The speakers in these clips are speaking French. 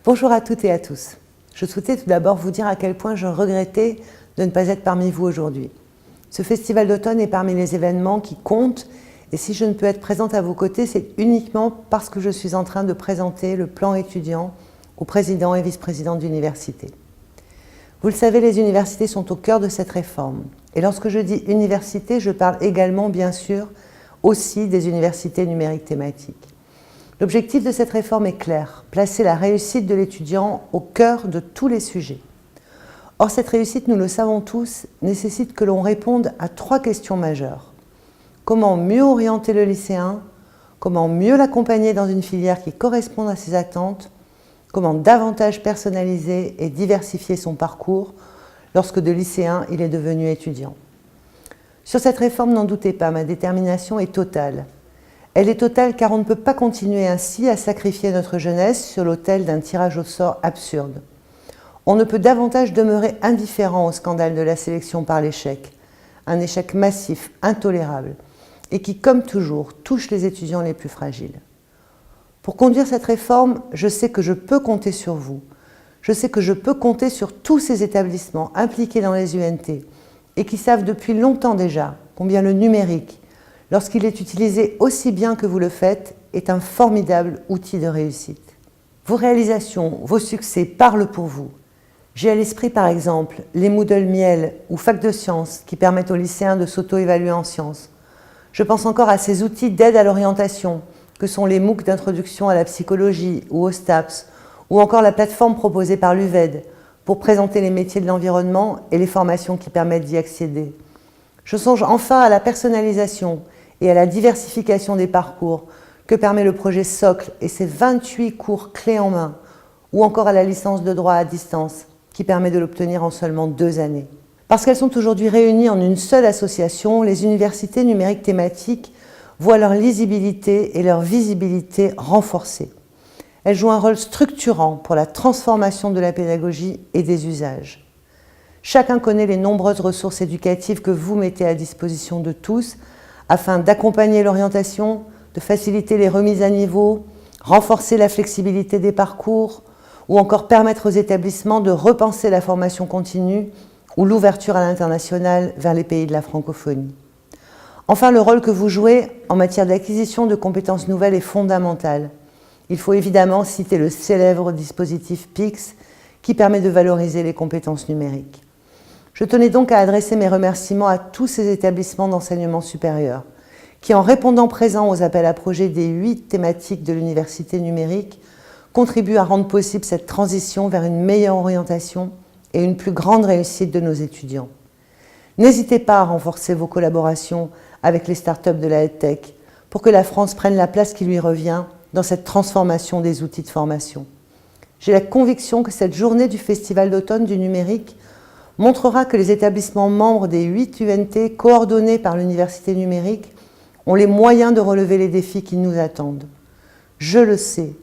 Bonjour à toutes et à tous. Je souhaitais tout d'abord vous dire à quel point je regrettais de ne pas être parmi vous aujourd'hui. Ce festival d'automne est parmi les événements qui comptent et si je ne peux être présente à vos côtés, c'est uniquement parce que je suis en train de présenter le plan étudiant aux présidents et vice-présidents d'université. Vous le savez, les universités sont au cœur de cette réforme. Et lorsque je dis université, je parle également, bien sûr, aussi des universités numériques thématiques. L'objectif de cette réforme est clair, placer la réussite de l'étudiant au cœur de tous les sujets. Or, cette réussite, nous le savons tous, nécessite que l'on réponde à 3 questions majeures. Comment mieux orienter le lycéen? Comment mieux l'accompagner dans une filière qui corresponde à ses attentes? Comment davantage personnaliser et diversifier son parcours lorsque de lycéen, il est devenu étudiant? Sur cette réforme, n'en doutez pas, ma détermination est totale. Elle est totale car on ne peut pas continuer ainsi à sacrifier notre jeunesse sur l'autel d'un tirage au sort absurde. On ne peut davantage demeurer indifférent au scandale de la sélection par l'échec, un échec massif, intolérable, et qui, comme toujours, touche les étudiants les plus fragiles. Pour conduire cette réforme, je sais que je peux compter sur vous. Je sais que je peux compter sur tous ces établissements impliqués dans les UNT et qui savent depuis longtemps déjà combien le numérique, lorsqu'il est utilisé aussi bien que vous le faites, est un formidable outil de réussite. Vos réalisations, vos succès parlent pour vous. J'ai à l'esprit par exemple les Moodle Miel ou Fac de Sciences qui permettent aux lycéens de s'auto-évaluer en sciences. Je pense encore à ces outils d'aide à l'orientation que sont les MOOC d'introduction à la psychologie ou au STAPS, ou encore la plateforme proposée par l'UVED pour présenter les métiers de l'environnement et les formations qui permettent d'y accéder. Je songe enfin à la personnalisation et à la diversification des parcours que permet le projet Socle et ses 28 cours clés en main, ou encore à la licence de droit à distance qui permet de l'obtenir en seulement 2 années. Parce qu'elles sont aujourd'hui réunies en une seule association, les universités numériques thématiques voient leur lisibilité et leur visibilité renforcées. Elles jouent un rôle structurant pour la transformation de la pédagogie et des usages. Chacun connaît les nombreuses ressources éducatives que vous mettez à disposition de tous afin d'accompagner l'orientation, de faciliter les remises à niveau, renforcer la flexibilité des parcours ou encore permettre aux établissements de repenser la formation continue ou l'ouverture à l'international vers les pays de la francophonie. Enfin, le rôle que vous jouez en matière d'acquisition de compétences nouvelles est fondamental. Il faut évidemment citer le célèbre dispositif PIX qui permet de valoriser les compétences numériques. Je tenais donc à adresser mes remerciements à tous ces établissements d'enseignement supérieur qui, en répondant présent aux appels à projets des 8 thématiques de l'université numérique, contribuent à rendre possible cette transition vers une meilleure orientation et une plus grande réussite de nos étudiants. N'hésitez pas à renforcer vos collaborations avec les startups de la EdTech pour que la France prenne la place qui lui revient dans cette transformation des outils de formation. J'ai la conviction que cette journée du Festival d'automne du numérique montrera que les établissements membres des 8 UNT coordonnés par l'université numérique ont les moyens de relever les défis qui nous attendent. Je le sais,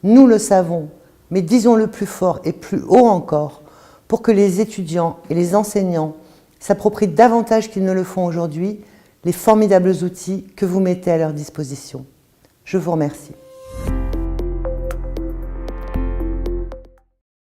nous le savons, mais disons-le plus fort et plus haut encore pour que les étudiants et les enseignants s'approprient davantage qu'ils ne le font aujourd'hui les formidables outils que vous mettez à leur disposition. Je vous remercie.